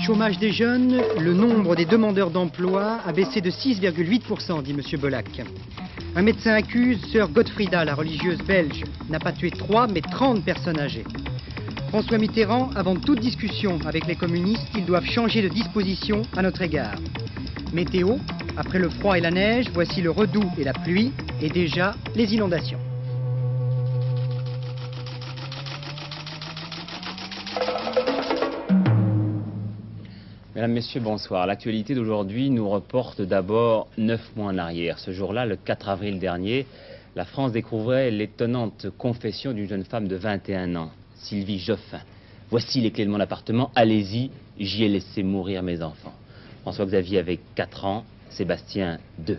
chômage des jeunes, le nombre des demandeurs d'emploi a baissé de 6,8%, dit M. Bolac. Un médecin accuse sœur Gottfrieda, la religieuse belge, n'a pas tué 3 mais 30 personnes âgées. François Mitterrand, avant toute discussion avec les communistes, ils doivent changer de disposition à notre égard. Météo, après le froid et la neige, voici le redoux et la pluie, et déjà les inondations. Mesdames, Messieurs, bonsoir. L'actualité d'aujourd'hui nous reporte d'abord 9 mois en arrière. Ce jour-là, le 4 avril dernier, la France découvrait l'étonnante confession d'une jeune femme de 21 ans, Sylvie Joffin. Voici les clés de mon appartement, allez-y, j'y ai laissé mourir mes enfants. François-Xavier avait 4 ans, Sébastien 2.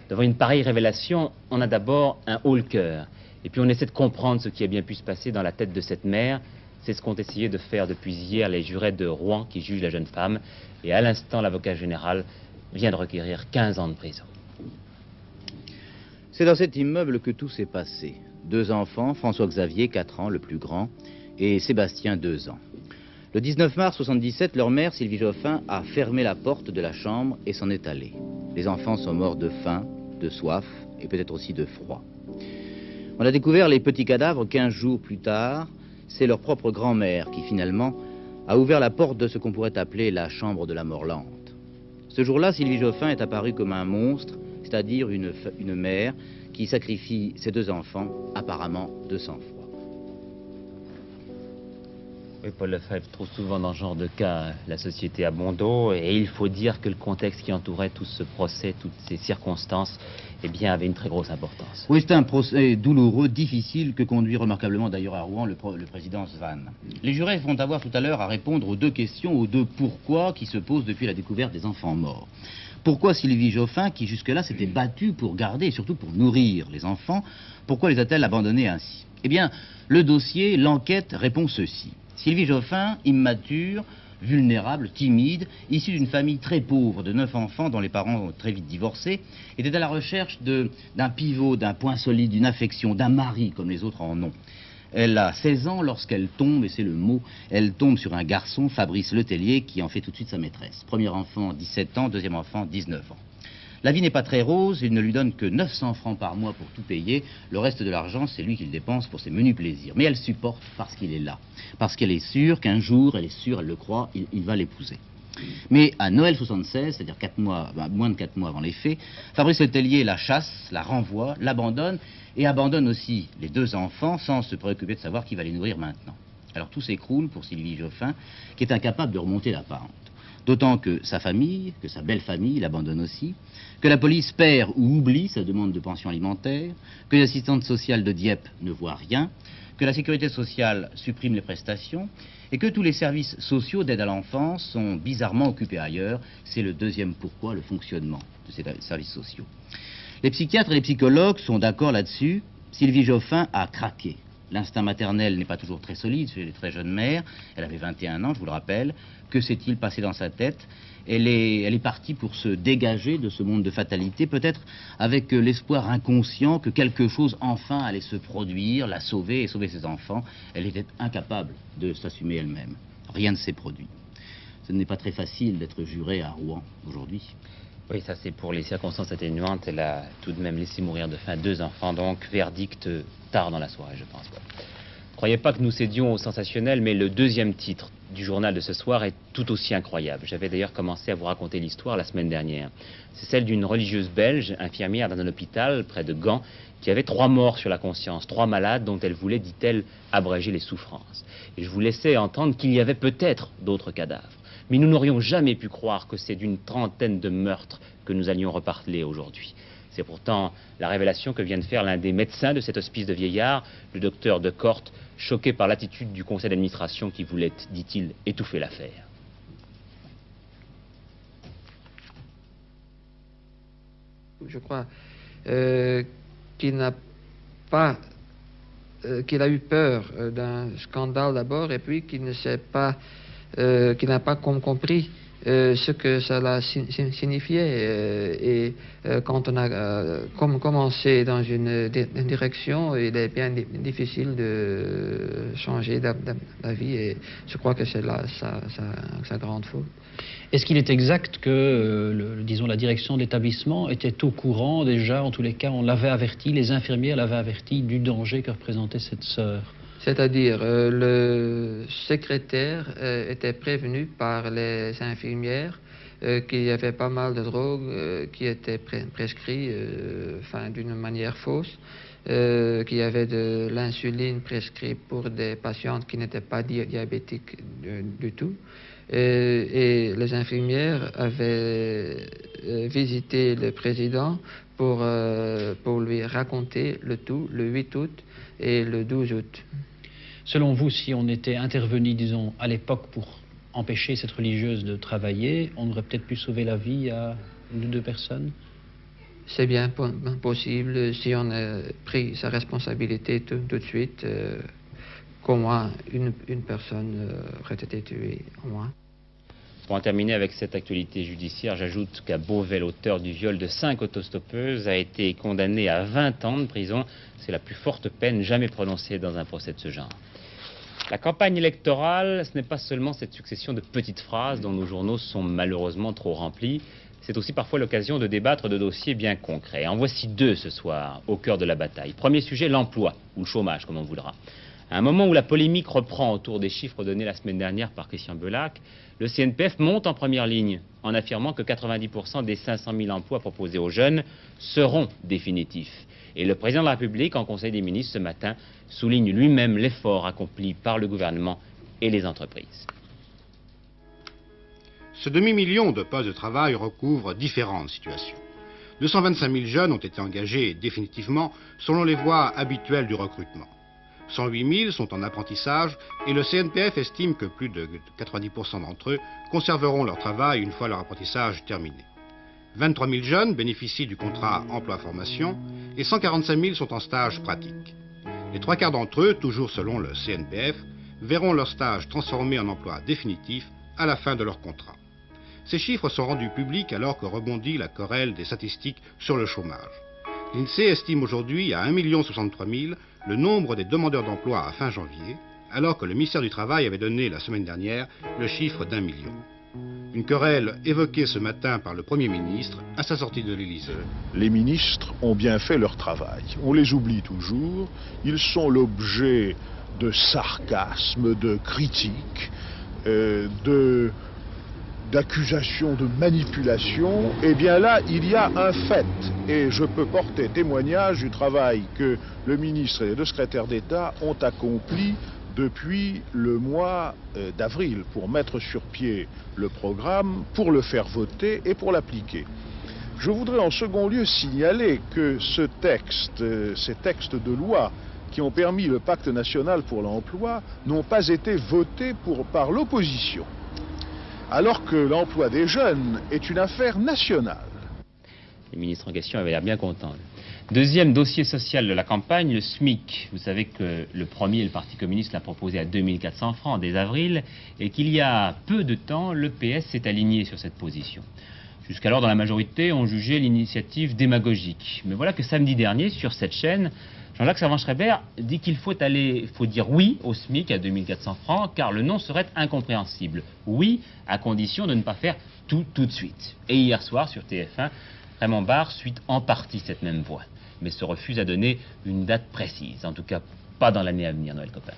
Devant une pareille révélation, on a d'abord un haut-le-cœur. Et puis on essaie de comprendre ce qui a bien pu se passer dans la tête de cette mère. C'est ce qu'ont essayé de faire depuis hier les jurés de Rouen qui jugent la jeune femme. Et à l'instant, l'avocat général vient de requérir 15 ans de prison. C'est dans cet immeuble que tout s'est passé. 2 enfants, François-Xavier, 4 ans, le plus grand, et Sébastien, 2 ans. Le 19 mars 1977, leur mère, Sylvie Joffin, a fermé la porte de la chambre et s'en est allée. Les enfants sont morts de faim, de soif et peut-être aussi de froid. On a découvert les petits cadavres 15 jours plus tard. C'est leur propre grand-mère qui, finalement, a ouvert la porte de ce qu'on pourrait appeler la chambre de la mort lente. Ce jour-là, Sylvie Joffin est apparue comme un monstre, c'est-à-dire une mère qui sacrifie ses 2 enfants, apparemment de sang-froid. Oui, Paul Lefebvre, trop souvent dans ce genre de cas, la société a bon dos, et il faut dire que le contexte qui entourait tout ce procès, toutes ces circonstances, eh bien, avait une très grosse importance. Oui, c'est un procès douloureux, difficile, que conduit remarquablement d'ailleurs à Rouen le président Svan. Les jurés vont avoir tout à l'heure à répondre aux 2 questions, aux 2 pourquoi qui se posent depuis la découverte des enfants morts. Pourquoi Sylvie Joffin, qui jusque-là s'était battue pour garder et surtout pour nourrir les enfants, pourquoi les a-t-elle abandonnés ainsi? Eh bien, le dossier, l'enquête répond ceci. Sylvie Joffin, immature, vulnérable, timide, issue d'une famille très pauvre de 9 enfants dont les parents ont très vite divorcé, était à la recherche d'un pivot, d'un point solide, d'une affection, d'un mari comme les autres en ont. Elle a 16 ans lorsqu'elle tombe, et c'est le mot, elle tombe sur un garçon, Fabrice Letellier, qui en fait tout de suite sa maîtresse. Premier enfant, 17 ans, deuxième enfant, 19 ans. La vie n'est pas très rose, il ne lui donne que 900 francs par mois pour tout payer. Le reste de l'argent, c'est lui qui le dépense pour ses menus plaisirs. Mais elle supporte parce qu'il est là. Parce qu'elle est sûre qu'un jour, elle le croit, il va l'épouser. Mais à Noël 76, c'est-à-dire moins de 4 mois avant les faits, Fabrice Letellier la chasse, la renvoie, l'abandonne et abandonne aussi les 2 enfants sans se préoccuper de savoir qui va les nourrir maintenant. Alors tout s'écroule pour Sylvie Joffin, qui est incapable de remonter la pente. D'autant que sa famille, que sa belle famille l'abandonne aussi, que la police perd ou oublie sa demande de pension alimentaire, que l'assistante sociale de Dieppe ne voit rien, que la sécurité sociale supprime les prestations et que tous les services sociaux d'aide à l'enfance sont bizarrement occupés ailleurs. C'est le deuxième pourquoi, le fonctionnement de ces services sociaux. Les psychiatres et les psychologues sont d'accord là-dessus. Sylvie Joffin a craqué. L'instinct maternel n'est pas toujours très solide chez les très jeunes mères. Elle avait 21 ans, je vous le rappelle. Que s'est-il passé dans sa tête? Elle est partie pour se dégager de ce monde de fatalité, peut-être avec l'espoir inconscient que quelque chose enfin allait se produire, la sauver et sauver ses enfants. Elle était incapable de s'assumer elle-même. Rien ne s'est produit. Ce n'est pas très facile d'être juré à Rouen aujourd'hui. Oui, ça c'est pour les circonstances atténuantes. Elle a tout de même laissé mourir de faim 2 enfants, donc verdict tard dans la soirée, je pense. Croyez pas que nous cédions au sensationnel, mais le 2e titre du journal de ce soir est tout aussi incroyable. J'avais d'ailleurs commencé à vous raconter l'histoire la semaine dernière. C'est celle d'une religieuse belge, infirmière dans un hôpital près de Gand, qui avait 3 morts sur la conscience, 3 malades dont elle voulait, dit-elle, abréger les souffrances. Et je vous laissais entendre qu'il y avait peut-être d'autres cadavres. Mais nous n'aurions jamais pu croire que c'est d'une 30aine de meurtres que nous allions reparler aujourd'hui. C'est pourtant la révélation que vient de faire l'un des médecins de cet hospice de vieillards, le docteur de Corte, choqué par l'attitude du conseil d'administration qui voulait, dit-il, étouffer l'affaire. Je crois qu'il a eu peur d'un scandale d'abord, et puis qu'il n'a pas compris ce que cela signifiait. Quand on a commencé dans une direction, il est bien difficile de changer d'avis, et je crois que c'est là sa grande faute. Est-ce qu'il est exact que, disons, la direction de l'établissement était au courant déjà, en tous les cas, on l'avait averti, les infirmières l'avaient averti du danger que représentait cette sœur? C'est-à-dire, le secrétaire était prévenu par les infirmières qu'il y avait pas mal de drogues qui étaient prescrites d'une manière fausse, qu'il y avait de l'insuline prescrite pour des patientes qui n'étaient pas diabétiques du tout. Et les infirmières avaient visité le président pour lui raconter le tout le 8 août et le 12 août. Selon vous, si on était intervenu, disons, à l'époque pour empêcher cette religieuse de travailler, on aurait peut-être pu sauver la vie à une ou deux personnes? C'est bien possible si on a pris sa responsabilité tout de suite, qu'au moins une personne aurait été tuée, au moins. Pour en terminer avec cette actualité judiciaire, j'ajoute qu'à Beauvais, l'auteur du viol de 5 autostoppeuses a été condamné à 20 ans de prison. C'est la plus forte peine jamais prononcée dans un procès de ce genre. La campagne électorale, ce n'est pas seulement cette succession de petites phrases dont nos journaux sont malheureusement trop remplis. C'est aussi parfois l'occasion de débattre de dossiers bien concrets. En voici deux ce soir, au cœur de la bataille. Premier sujet, l'emploi, ou le chômage, comme on voudra. À un moment où la polémique reprend autour des chiffres donnés la semaine dernière par Christian Belac, le CNPF monte en première ligne en affirmant que 90% des 500 000 emplois proposés aux jeunes seront définitifs. Et le président de la République, en Conseil des ministres ce matin, souligne lui-même l'effort accompli par le gouvernement et les entreprises. Ce demi-million de postes de travail recouvre différentes situations. 225 000 jeunes ont été engagés définitivement selon les voies habituelles du recrutement. 108 000 sont en apprentissage et le CNPF estime que plus de 90% d'entre eux conserveront leur travail une fois leur apprentissage terminé. 23 000 jeunes bénéficient du contrat emploi-formation et 145 000 sont en stage pratique. Les trois quarts d'entre eux, toujours selon le CNPF, verront leur stage transformé en emploi définitif à la fin de leur contrat. Ces chiffres sont rendus publics alors que rebondit la querelle des statistiques sur le chômage. L'INSEE estime aujourd'hui à 1 063 000 le nombre des demandeurs d'emploi à fin janvier, alors que le ministère du Travail avait donné la semaine dernière le chiffre d'1 million. Une querelle évoquée ce matin par le Premier ministre à sa sortie de l'Élysée. Les ministres ont bien fait leur travail. On les oublie toujours. Ils sont l'objet de sarcasme, de critiques, d'accusations de manipulation. Eh bien là, il y a un fait. Et je peux porter témoignage du travail que le ministre et les deux secrétaires d'État ont accompli depuis le mois d'avril pour mettre sur pied le programme, pour le faire voter et pour l'appliquer. Je voudrais en second lieu signaler que ces textes de loi qui ont permis le pacte national pour l'emploi n'ont pas été votés par l'opposition, alors que l'emploi des jeunes est une affaire nationale. Les ministres en question avaient l'air bien contents. Deuxième dossier social de la campagne, le SMIC. Vous savez que le premier, le Parti communiste, l'a proposé à 2 400 francs dès avril et qu'il y a peu de temps, le PS s'est aligné sur cette position. Jusqu'alors, dans la majorité, on jugeait l'initiative démagogique. Mais voilà que samedi dernier, sur cette chaîne, Jean-Jacques Servan-Schreiber dit qu'il faut dire oui au SMIC à 2 400 francs, car le non serait incompréhensible. Oui, à condition de ne pas faire tout de suite. Et hier soir, sur TF1, Raymond Barre suit en partie cette même voie, mais se refuse à donner une date précise, en tout cas pas dans l'année à venir, Noël Coppin.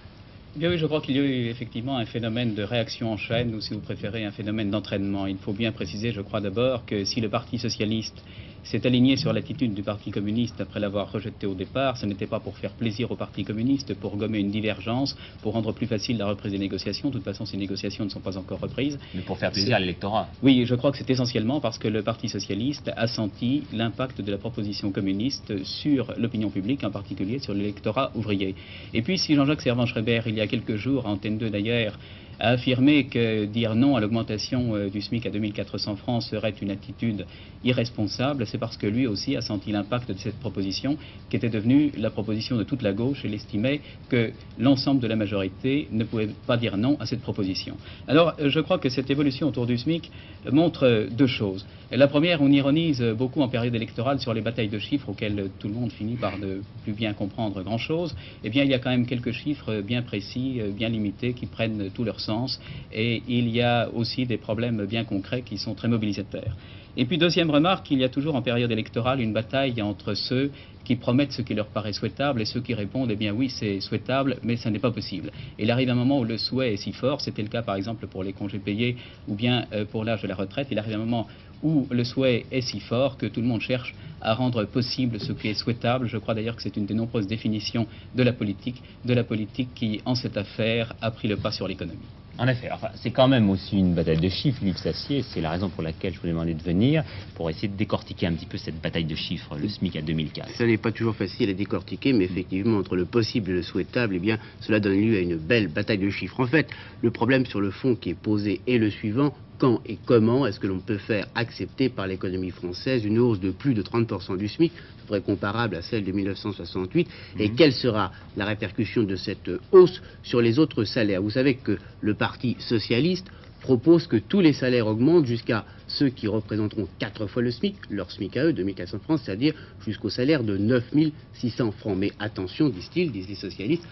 Bien oui, je crois qu'il y a eu effectivement un phénomène de réaction en chaîne, ou si vous préférez, un phénomène d'entraînement. Il faut bien préciser, je crois d'abord, que si le Parti socialiste s'est aligné sur l'attitude du Parti communiste après l'avoir rejeté au départ, ce n'était pas pour faire plaisir au Parti communiste, pour gommer une divergence, pour rendre plus facile la reprise des négociations. De toute façon, ces négociations ne sont pas encore reprises. Mais pour faire plaisir à l'électorat. Oui, je crois que c'est essentiellement parce que le Parti socialiste a senti l'impact de la proposition communiste sur l'opinion publique, en particulier sur l'électorat ouvrier. Et puis, si Jean-Jacques Servan-Schreiber, il y a quelques jours, à Antenne 2 d'ailleurs, a affirmé que dire non à l'augmentation du SMIC à 2 400 francs serait une attitude irresponsable, c'est parce que lui aussi a senti l'impact de cette proposition, qui était devenue la proposition de toute la gauche, et il estimait que l'ensemble de la majorité ne pouvait pas dire non à cette proposition. Alors, je crois que cette évolution autour du SMIC montre deux choses. La première, on ironise beaucoup en période électorale sur les batailles de chiffres auxquelles tout le monde finit par ne plus bien comprendre grand-chose. Eh bien, il y a quand même quelques chiffres bien précis, bien limités, qui prennent tout leur sens, et il y a aussi des problèmes bien concrets qui sont très mobilisateurs. Et puis, deuxième remarque, il y a toujours en période électorale une bataille entre ceux qui promettent ce qui leur paraît souhaitable et ceux qui répondent, eh bien oui, c'est souhaitable, mais ça n'est pas possible. Et il arrive un moment où le souhait est si fort, c'était le cas par exemple pour les congés payés ou bien pour l'âge de la retraite, il arrive un moment où le souhait est si fort que tout le monde cherche à rendre possible ce qui est souhaitable. Je crois d'ailleurs que c'est une des nombreuses définitions de la politique qui, en cette affaire, a pris le pas sur l'économie. En effet, enfin, c'est quand même aussi une bataille de chiffres, Philippe Sassier. C'est la raison pour laquelle je vous ai demandé de venir, pour essayer de décortiquer un petit peu cette bataille de chiffres, le SMIC à 2004. Ça n'est pas toujours facile à décortiquer, mais effectivement, entre le possible et le souhaitable, eh bien, cela donne lieu à une belle bataille de chiffres. En fait, le problème sur le fond qui est posé est le suivant. Quand et comment est-ce que l'on peut faire accepter par l'économie française une hausse de plus de 30% du SMIC, à peu près comparable à celle de 1968, et quelle sera la répercussion de cette hausse sur les autres salaires? Vous savez que le Parti socialiste propose que tous les salaires augmentent jusqu'à ceux qui représenteront 4 fois le SMIC, leur SMIC à eux, 2400 francs, c'est-à-dire jusqu'au salaire de 9600 francs. Mais attention, disent les socialistes,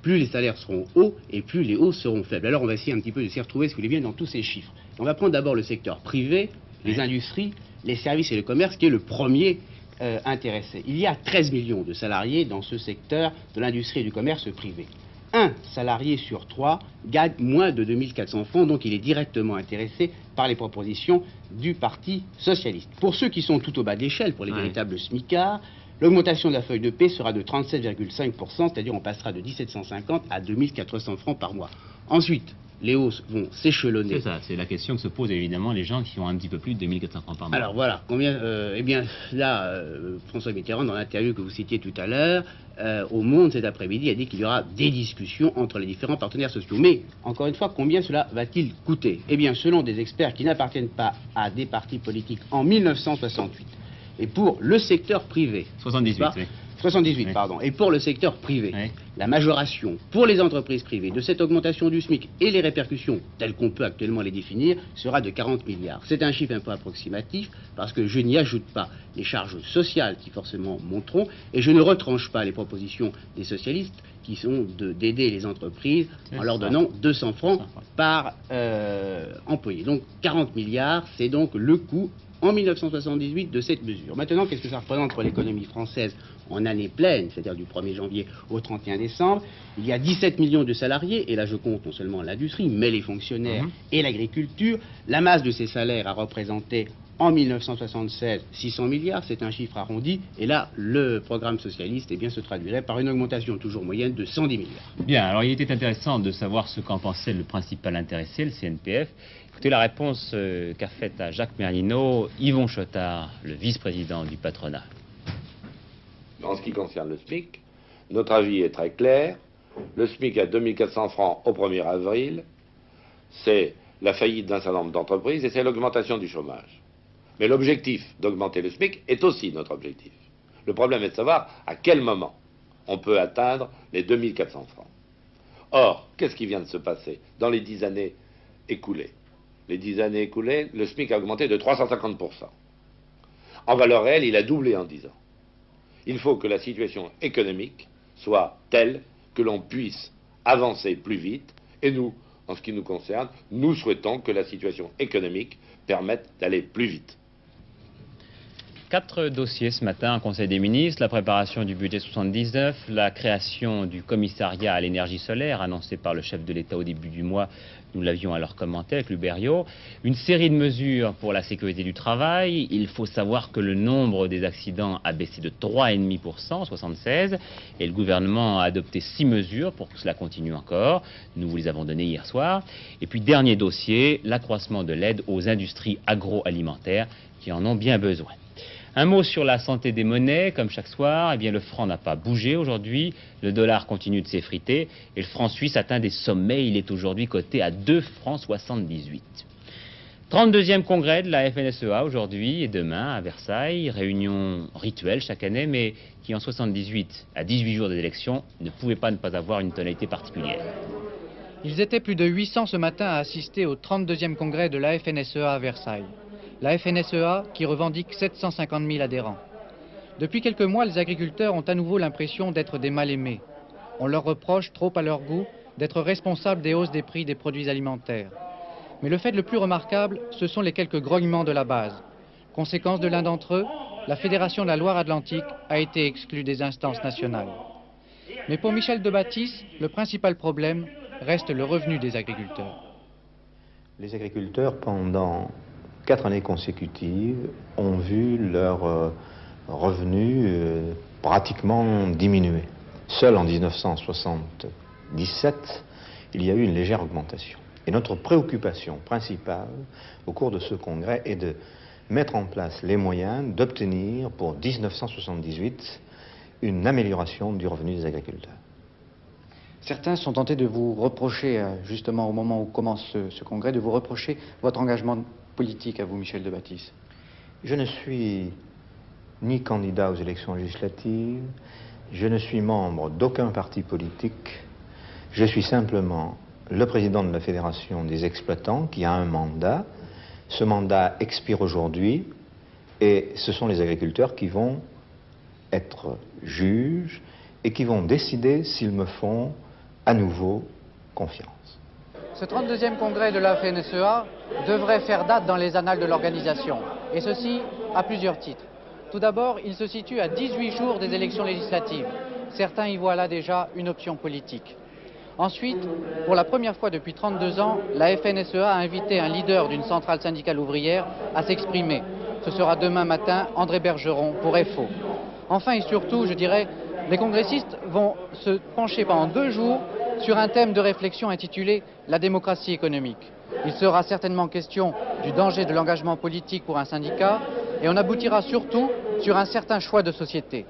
plus les salaires seront hauts et plus les hausses seront faibles. Alors on va essayer un petit peu de s'y retrouver, si vous voulez bien, dans tous ces chiffres. On va prendre d'abord le secteur privé, les industries, les services et le commerce, qui est le premier intéressé. Il y a 13 millions de salariés dans ce secteur de l'industrie et du commerce privé. Un salarié sur 3 gagne moins de 2400 francs, donc il est directement intéressé par les propositions du Parti socialiste. Pour ceux qui sont tout au bas de l'échelle, pour les véritables smicards, l'augmentation de la feuille de paie sera de 37,5%, c'est-à-dire on passera de 1750 à 2400 francs par mois. Ensuite, les hausses vont s'échelonner. C'est ça, c'est la question que se posent évidemment les gens qui ont un petit peu plus de 2400 francs par mois. Alors voilà, combien eh bien là, François Mitterrand, dans l'interview que vous citiez tout à l'heure, au Monde cet après-midi, a dit qu'il y aura des discussions entre les différents partenaires sociaux. Mais, encore une fois, combien cela va-t-il coûter? Eh bien, selon des experts qui n'appartiennent pas à des partis politiques, en 1968, et pour le secteur privé... 78, oui. 78, oui. Pardon. Et pour le secteur privé, oui. La majoration pour les entreprises privées de cette augmentation du SMIC et les répercussions, telles qu'on peut actuellement les définir, sera de 40 milliards. C'est un chiffre un peu approximatif, parce que je n'y ajoute pas les charges sociales qui forcément monteront, et je ne retranche pas les propositions des socialistes qui sont d'aider les entreprises en leur donnant 200 francs par employé. Donc 40 milliards, c'est donc le coût en 1978 de cette mesure. Maintenant, qu'est-ce que ça représente pour l'économie française en année pleine, c'est-à-dire du 1er janvier au 31 décembre? Il y a 17 millions de salariés, et là je compte non seulement l'industrie, mais les fonctionnaires et l'agriculture. La masse de ces salaires a représenté en 1976 600 milliards, c'est un chiffre arrondi, et là le programme socialiste eh bien, se traduirait par une augmentation toujours moyenne de 110 milliards. Bien, alors il était intéressant de savoir ce qu'en pensait le principal intéressé, le CNPF. Écoutez la réponse qu'a faite à Jacques Merlino Yvon Chotard, le vice-président du patronat. En ce qui concerne le SMIC, notre avis est très clair. Le SMIC à 2400 francs au 1er avril, c'est la faillite d'un certain nombre d'entreprises et c'est l'augmentation du chômage. Mais l'objectif d'augmenter le SMIC est aussi notre objectif. Le problème est de savoir à quel moment on peut atteindre les 2400 francs. Or, qu'est-ce qui vient de se passer dans les 10 années écoulées? Les 10 années écoulées, le SMIC a augmenté de 350%. En valeur réelle, il a doublé en 10 ans. Il faut que la situation économique soit telle que l'on puisse avancer plus vite. Et nous, en ce qui nous concerne, nous souhaitons que la situation économique permette d'aller plus vite. 4 dossiers ce matin en Conseil des ministres, la préparation du budget 79, la création du commissariat à l'énergie solaire annoncé par le chef de l'État au début du mois, nous l'avions alors commenté avec Lubériot, une série de mesures pour la sécurité du travail. Il faut savoir que le nombre des accidents a baissé de 3,5% en 76 et le gouvernement a adopté 6 mesures pour que cela continue encore. Nous vous les avons données hier soir. Et puis dernier dossier, l'accroissement de l'aide aux industries agroalimentaires qui en ont bien besoin. Un mot sur la santé des monnaies, comme chaque soir, eh bien le franc n'a pas bougé aujourd'hui, le dollar continue de s'effriter et le franc suisse atteint des sommets, il est aujourd'hui coté à 2,78 francs. 32e congrès de la FNSEA aujourd'hui et demain à Versailles, réunion rituelle chaque année, mais qui en 78, à 18 jours des élections, ne pouvait pas ne pas avoir une tonalité particulière. Ils étaient plus de 800 ce matin à assister au 32e congrès de la FNSEA à Versailles. La FNSEA qui revendique 750 000 adhérents. Depuis quelques mois, les agriculteurs ont à nouveau l'impression d'être des mal-aimés. On leur reproche, trop à leur goût, d'être responsables des hausses des prix des produits alimentaires. Mais le fait le plus remarquable, ce sont les quelques grognements de la base. Conséquence de l'un d'entre eux, la Fédération de la Loire-Atlantique a été exclue des instances nationales. Mais pour Michel Debatisse, le principal problème reste le revenu des agriculteurs. Les agriculteurs, pendant 4 années consécutives, ont vu leur revenus pratiquement diminuer. Seul en 1977, il y a eu une légère augmentation. Et notre préoccupation principale au cours de ce congrès est de mettre en place les moyens d'obtenir pour 1978 une amélioration du revenu des agriculteurs. Certains sont tentés de vous reprocher, justement au moment où commence ce congrès, de vous reprocher votre engagement politique à vous, Michel Debatisse. Je ne suis ni candidat aux élections législatives, je ne suis membre d'aucun parti politique, je suis simplement le président de la Fédération des exploitants qui a un mandat. Ce mandat expire aujourd'hui et ce sont les agriculteurs qui vont être juges et qui vont décider s'ils me font à nouveau confiance. Ce 32e congrès de la FNSEA devrait faire date dans les annales de l'organisation, et ceci à plusieurs titres. Tout d'abord, il se situe à 18 jours des élections législatives. Certains y voient là déjà une option politique. Ensuite, pour la première fois depuis 32 ans, la FNSEA a invité un leader d'une centrale syndicale ouvrière à s'exprimer. Ce sera demain matin, André Bergeron, pour FO. Enfin et surtout, je dirais, les congressistes vont se pencher pendant 2 jours sur un thème de réflexion intitulé « La démocratie économique ». Il sera certainement question du danger de l'engagement politique pour un syndicat et on aboutira surtout sur un certain choix de société.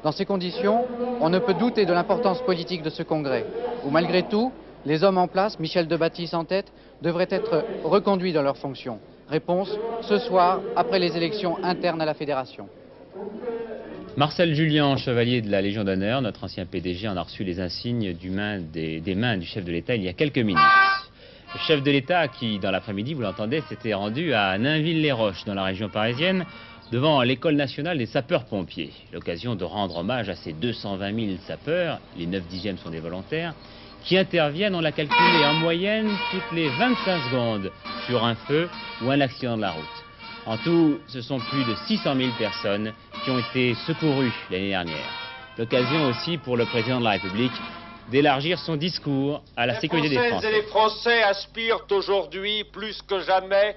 Dans ces conditions, on ne peut douter de l'importance politique de ce congrès, où malgré tout, les hommes en place, Michel Debatisse en tête, devraient être reconduits dans leurs fonctions. Réponse, ce soir, après les élections internes à la Fédération. Marcel Julien, chevalier de la Légion d'honneur, notre ancien PDG, en a reçu les insignes des mains du chef de l'État il y a quelques minutes. Le chef de l'État qui, dans l'après-midi, vous l'entendez, s'était rendu à Nainville-les-Roches, dans la région parisienne, devant l'école nationale des sapeurs-pompiers. L'occasion de rendre hommage à ces 220 000 sapeurs, les 9/10 sont des volontaires, qui interviennent, on l'a calculé, en moyenne toutes les 25 secondes sur un feu ou un accident de la route. En tout, ce sont plus de 600 000 personnes qui ont été secourues l'année dernière. L'occasion aussi pour le président de la République d'élargir son discours à la sécurité des Français. Les Français aspirent aujourd'hui plus que jamais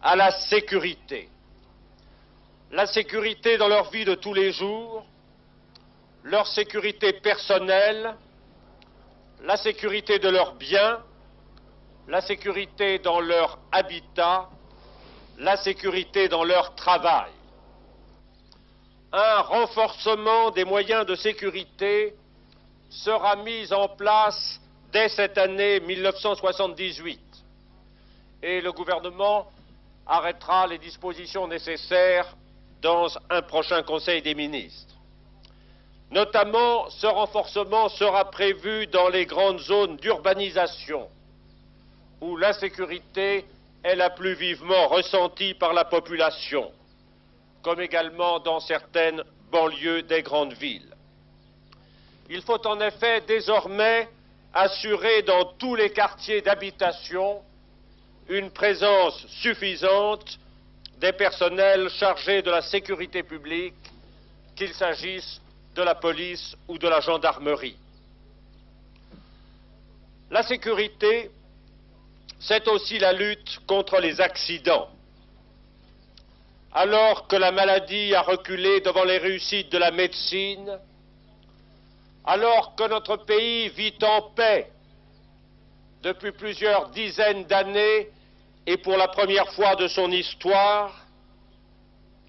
à la sécurité. La sécurité dans leur vie de tous les jours, leur sécurité personnelle, la sécurité de leurs biens, la sécurité dans leur habitat, la sécurité dans leur travail. Un renforcement des moyens de sécurité sera mis en place dès cette année 1978 et le gouvernement arrêtera les dispositions nécessaires dans un prochain Conseil des ministres. Notamment, ce renforcement sera prévu dans les grandes zones d'urbanisation où l'insécurité est la plus vivement ressentie par la population, comme également dans certaines banlieues des grandes villes. Il faut en effet désormais assurer dans tous les quartiers d'habitation une présence suffisante des personnels chargés de la sécurité publique, qu'il s'agisse de la police ou de la gendarmerie. La sécurité, c'est aussi la lutte contre les accidents. Alors que la maladie a reculé devant les réussites de la médecine, alors que notre pays vit en paix depuis plusieurs dizaines d'années et pour la première fois de son histoire,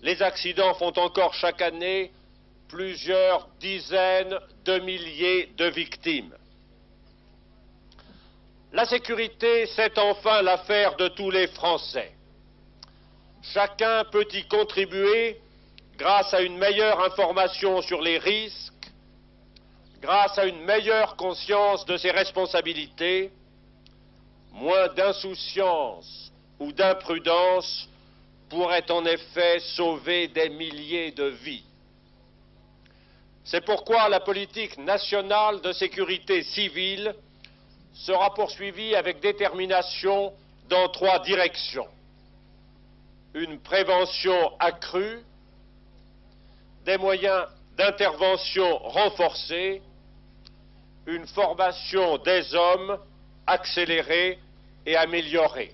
les accidents font encore chaque année plusieurs dizaines de milliers de victimes. La sécurité, c'est enfin l'affaire de tous les Français. chacun peut y contribuer grâce à une meilleure information sur les risques, grâce à une meilleure conscience de ses responsabilités, moins d'insouciance ou d'imprudence pourrait en effet sauver des milliers de vies. C'est pourquoi la politique nationale de sécurité civile sera poursuivie avec détermination dans 3 directions. Une prévention accrue, des moyens d'intervention renforcés, une formation des hommes accélérée et améliorée.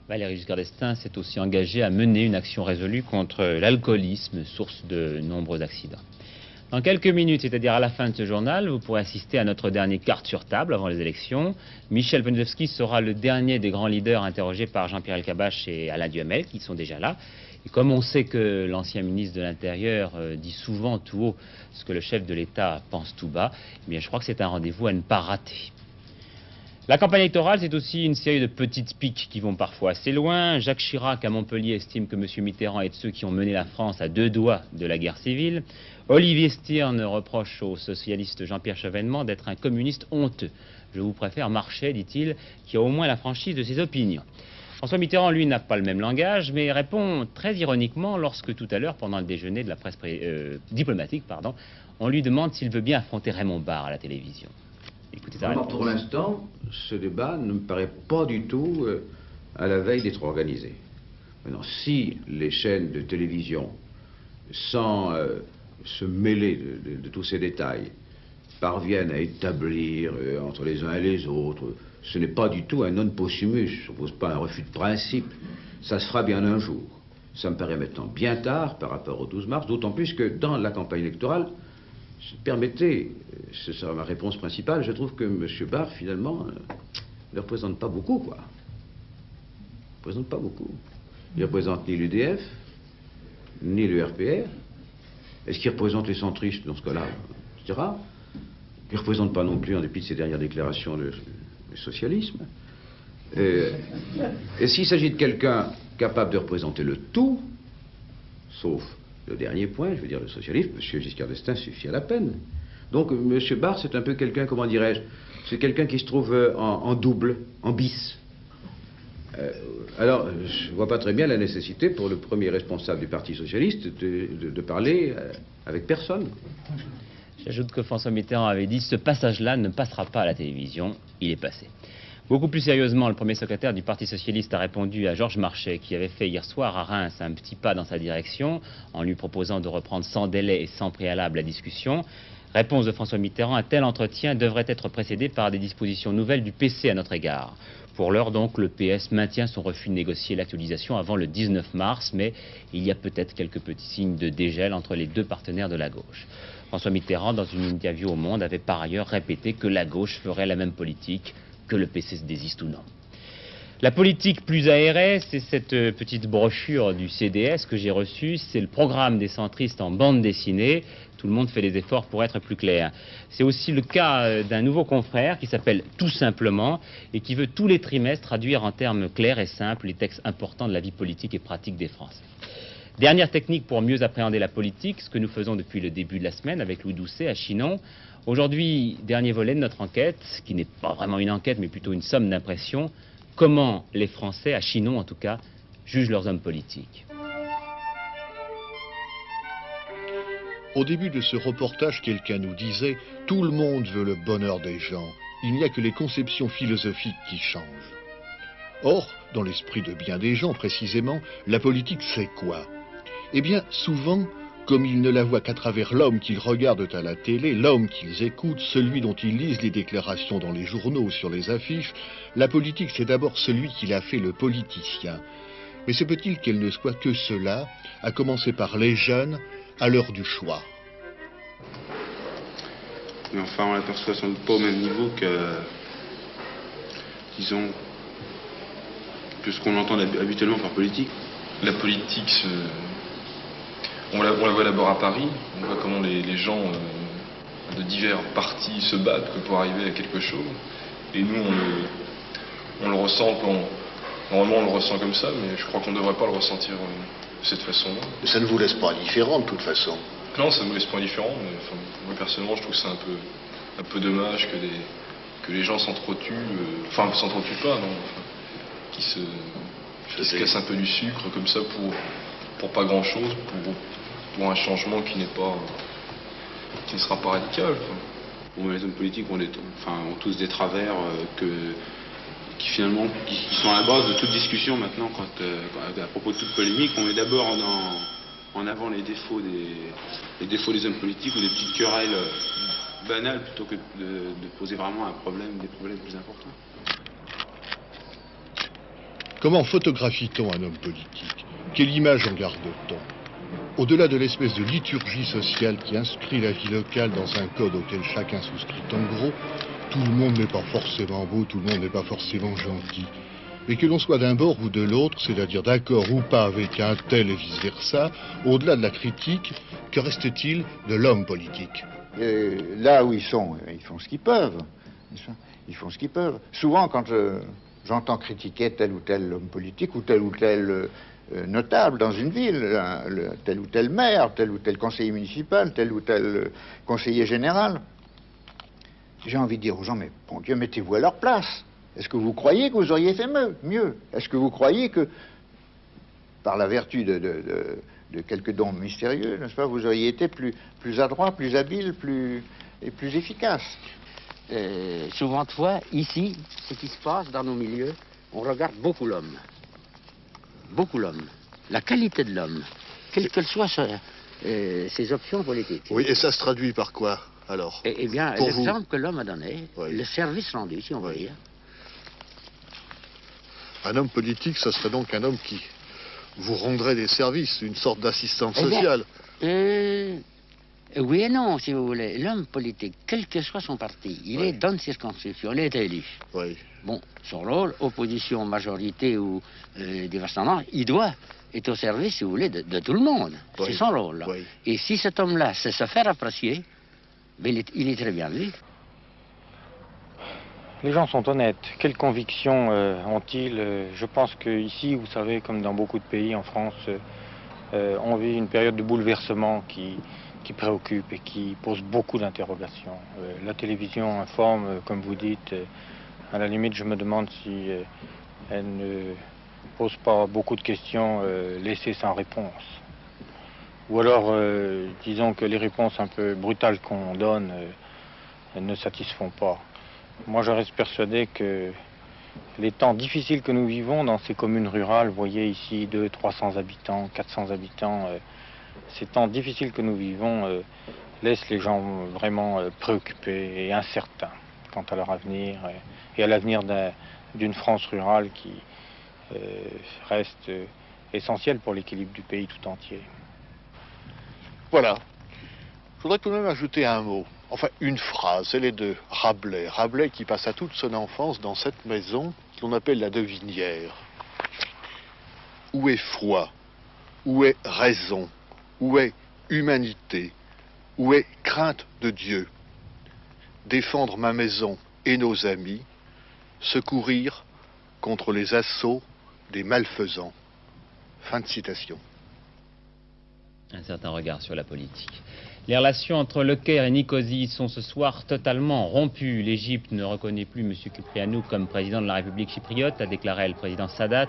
Valéry Giscard d'Estaing s'est aussi engagé à mener une action résolue contre l'alcoolisme, source de nombreux accidents. Dans quelques minutes, c'est-à-dire à la fin de ce journal, vous pourrez assister à notre dernier carte sur table avant les élections. Michel Poniatowski sera le dernier des grands leaders interrogés par Jean-Pierre Elkabbach et Alain Duhamel, qui sont déjà là. Et comme on sait que l'ancien ministre de l'Intérieur dit souvent tout haut ce que le chef de l'État pense tout bas, eh bien je crois que c'est un rendez-vous à ne pas rater. La campagne électorale, c'est aussi une série de petites piques qui vont parfois assez loin. Jacques Chirac à Montpellier estime que M. Mitterrand est de ceux qui ont mené la France à 2 doigts de la guerre civile. Olivier Stirn reproche au socialiste Jean-Pierre Chevènement d'être un communiste honteux. Je vous préfère Marchais, dit-il, qui a au moins la franchise de ses opinions. François Mitterrand, lui, n'a pas le même langage, mais répond très ironiquement lorsque tout à l'heure, pendant le déjeuner de la presse diplomatique, on lui demande s'il veut bien affronter Raymond Barre à la télévision. Écoutez sa réponse. Pour l'instant, ce débat ne me paraît pas du tout à la veille d'être organisé. Maintenant, si les chaînes de télévision, sans se mêler de tous ces détails, parviennent à établir entre les uns et les autres, ce n'est pas du tout un non possumus, ça ne pose pas un refus de principe, ça se fera bien un jour. Ça me paraît maintenant bien tard par rapport au 12 mars, d'autant plus que dans la campagne électorale, permettez, ce sera ma réponse principale, je trouve que M. Barre, finalement, ne représente pas beaucoup, quoi. Il ne représente pas beaucoup. Il ne représente ni l'UDF, ni le RPR. Est-ce qu'il représente les centristes dans ce cas-là, etc. Il ne représente pas non plus, en dépit de ses dernières déclarations, le socialisme. Et s'il s'agit de quelqu'un capable de représenter le tout, sauf le dernier point, je veux dire le socialisme, M. Giscard d'Estaing suffit à la peine. Donc M. Barre, c'est un peu quelqu'un, comment dirais-je, c'est quelqu'un qui se trouve en double, en bis. Alors, je ne vois pas très bien la nécessité pour le premier responsable du Parti socialiste de parler avec personne. J'ajoute que François Mitterrand avait dit « Ce passage-là ne passera pas à la télévision ». Il est passé. Beaucoup plus sérieusement, le premier secrétaire du Parti socialiste a répondu à Georges Marchais, qui avait fait hier soir à Reims un petit pas dans sa direction, en lui proposant de reprendre sans délai et sans préalable la discussion. Réponse de François Mitterrand, un tel entretien devrait être précédé par des dispositions nouvelles du PC à notre égard. Pour l'heure donc, le PS maintient son refus de négocier l'actualisation avant le 19 mars, mais il y a peut-être quelques petits signes de dégel entre les 2 partenaires de la gauche. François Mitterrand, dans une interview au Monde, avait par ailleurs répété que la gauche ferait la même politique, que le PC se désiste ou non. La politique plus aérée, c'est cette petite brochure du CDS que j'ai reçue. C'est le programme des centristes en bande dessinée. Tout le monde fait des efforts pour être plus clair. C'est aussi le cas d'un nouveau confrère qui s'appelle Tout Simplement et qui veut tous les trimestres traduire en termes clairs et simples les textes importants de la vie politique et pratique des Français. Dernière technique pour mieux appréhender la politique, ce que nous faisons depuis le début de la semaine avec Louis Doucet à Chinon. Aujourd'hui, dernier volet de notre enquête, qui n'est pas vraiment une enquête mais plutôt une somme d'impressions. Comment les Français, à Chinon en tout cas, jugent leurs hommes politiques. Au début de ce reportage, quelqu'un nous disait « Tout le monde veut le bonheur des gens. Il n'y a que les conceptions philosophiques qui changent. » Or, dans l'esprit de bien des gens, précisément, la politique, c'est quoi? Eh bien, souvent, comme ils ne la voient qu'à travers l'homme qu'ils regardent à la télé, l'homme qu'ils écoutent, celui dont ils lisent les déclarations dans les journaux, sur les affiches, la politique, c'est d'abord celui qui l'a fait le politicien. Mais se peut-il qu'elle ne soit que cela, à commencer par les jeunes, à l'heure du choix? Mais enfin, on l'aperçoit sans doute pas au même niveau que, disons, que ce qu'on entend habituellement par politique. La politique, on la voit d'abord à Paris, on voit comment les gens de divers partis se battent pour arriver à quelque chose. Et nous, on le ressent Normalement, on le ressent comme ça, mais je crois qu'on ne devrait pas le ressentir de cette façon-là. Ça ne vous laisse pas indifférent de toute façon. Non, ça ne me laisse pas indifférent, mais enfin, moi personnellement, je trouve ça un peu dommage que les gens s'entretuent, enfin, s'entretuent pas, non, enfin, qui se cassent un peu du sucre comme ça pour pas grand-chose, pour un changement qui ne sera pas radical. Bon, les hommes politiques ont tous des travers qui finalement qui sont à la base de toute discussion maintenant. À propos de toute polémique, on met d'abord en avant les défauts des hommes politiques ou des petites querelles banales plutôt que de poser vraiment des problèmes plus importants. Comment photographie-t-on un homme politique? Quelle image en garde-t-on? Au-delà de l'espèce de liturgie sociale qui inscrit la vie locale dans un code auquel chacun souscrit en gros, tout le monde n'est pas forcément beau, tout le monde n'est pas forcément gentil. Mais que l'on soit d'un bord ou de l'autre, c'est-à-dire d'accord ou pas avec un tel et vice-versa, au-delà de la critique, que reste-t-il de l'homme politique? Là où ils sont, ils font ce qu'ils peuvent. Ils font ce qu'ils peuvent. Souvent, quand j'entends critiquer tel ou tel homme politique ou tel notable dans une ville, tel ou tel maire, tel ou tel conseiller municipal, tel ou tel conseiller général, j'ai envie de dire aux gens, mais bon Dieu, mettez-vous à leur place. Est-ce que vous croyez que vous auriez fait mieux? Est-ce que vous croyez que, par la vertu de quelques dons mystérieux, n'est-ce pas, vous auriez été plus adroit, plus habile, plus efficace? Souvent de fois, ici, ce qui se passe dans nos milieux, on regarde beaucoup l'homme. Beaucoup l'homme. La qualité de l'homme, quelles que soient ses options politiques. Oui, et ça se traduit par quoi, alors? Eh bien, l'exemple que l'homme a donné, oui. Le service rendu, si on veut dire. Un homme politique, ça serait donc un homme qui vous rendrait des services, une sorte d'assistante sociale. Oui et non, si vous voulez. L'homme politique, quel que soit son parti, il est dans une circonscription, il est élu. Oui. Bon, son rôle, opposition, majorité ou dévastement, il doit être au service, si vous voulez, de tout le monde. Oui. C'est son rôle. Oui. Et si cet homme-là sait se faire apprécier, ben, il est très bien vu. Les gens sont honnêtes. Quelles convictions ont-ils? Je pense qu'ici, vous savez, comme dans beaucoup de pays en France, on vit une période de bouleversement qui préoccupe et qui pose beaucoup d'interrogations. La télévision informe, comme vous dites, à la limite, je me demande si elle ne pose pas beaucoup de questions laissées sans réponse. Ou alors, disons que les réponses un peu brutales qu'on donne ne satisfont pas. Moi, je reste persuadé que les temps difficiles que nous vivons dans ces communes rurales, vous voyez ici 200-300 habitants, 400 habitants, ces temps difficiles que nous vivons laissent les gens vraiment préoccupés et incertains quant à leur avenir et à l'avenir d'une France rurale qui reste essentielle pour l'équilibre du pays tout entier. Voilà. Je voudrais tout de même ajouter un mot, enfin une phrase, elle est de Rabelais. Rabelais qui passa toute son enfance dans cette maison qu'on appelle la Devinière. Où est foi? Où est raison? Où est humanité? Où est crainte de Dieu? Défendre ma maison et nos amis, secourir contre les assauts des malfaisants. Fin de citation. Un certain regard sur la politique. Les relations entre Le Caire et Nicosie sont ce soir totalement rompues. L'Égypte ne reconnaît plus M. Kyprianou comme président de la République chypriote, a déclaré le président Sadat,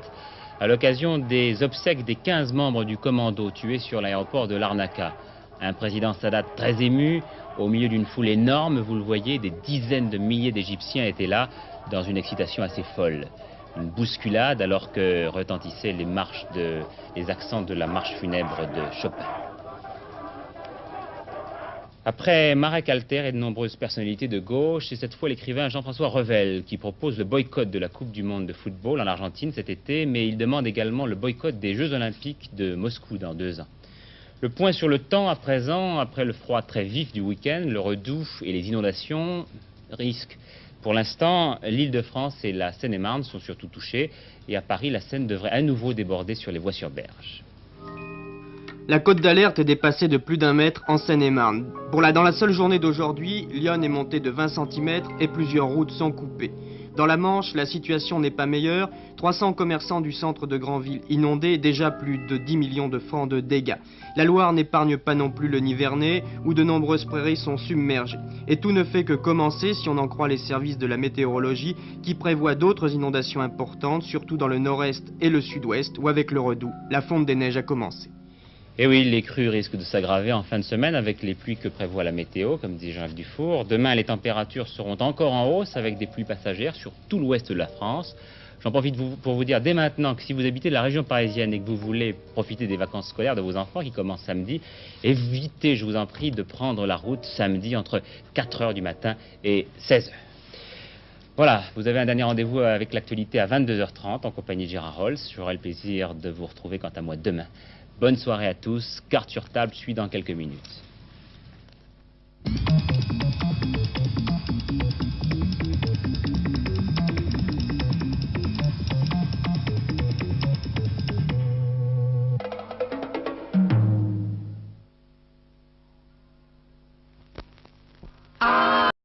à l'occasion des obsèques des 15 membres du commando tués sur l'aéroport de Larnaca. Un président Sadat très ému, au milieu d'une foule énorme, vous le voyez, des dizaines de milliers d'Égyptiens étaient là, dans une excitation assez folle. Une bousculade alors que retentissaient les accents de la marche funèbre de Chopin. Après Marek Alter et de nombreuses personnalités de gauche, c'est cette fois l'écrivain Jean-François Revel qui propose le boycott de la Coupe du Monde de football en Argentine cet été, mais il demande également le boycott des Jeux Olympiques de Moscou dans 2 ans. Le point sur le temps à présent, après le froid très vif du week-end, le redoux et les inondations risquent. Pour l'instant, l'Île-de-France et la Seine-et-Marne sont surtout touchées, et à Paris, la Seine devrait à nouveau déborder sur les voies sur berge. La cote d'alerte est dépassée de plus d'1 mètre en Seine-et-Marne. Dans la seule journée d'aujourd'hui, l'Yonne est montée de 20 cm et plusieurs routes sont coupées. Dans la Manche, la situation n'est pas meilleure. 300 commerçants du centre de Granville inondés, déjà plus de 10 millions de francs de dégâts. La Loire n'épargne pas non plus le Nivernais, où de nombreuses prairies sont submergées. Et tout ne fait que commencer si on en croit les services de la météorologie, qui prévoient d'autres inondations importantes, surtout dans le nord-est et le sud-ouest, où avec le Redoux, la fonte des neiges a commencé. Et oui, les crues risquent de s'aggraver en fin de semaine avec les pluies que prévoit la météo, comme dit Jean-Yves Dufour. Demain, les températures seront encore en hausse avec des pluies passagères sur tout l'ouest de la France. J'en profite pour vous dire dès maintenant que si vous habitez la région parisienne et que vous voulez profiter des vacances scolaires de vos enfants qui commencent samedi, évitez, je vous en prie, de prendre la route samedi entre 4 h du matin et 16 h. Voilà, vous avez un dernier rendez-vous avec l'actualité à 22 h 30 en compagnie de Gérard Rolls. J'aurai le plaisir de vous retrouver quant à moi demain. Bonne soirée à tous. Carte sur table suit dans quelques minutes.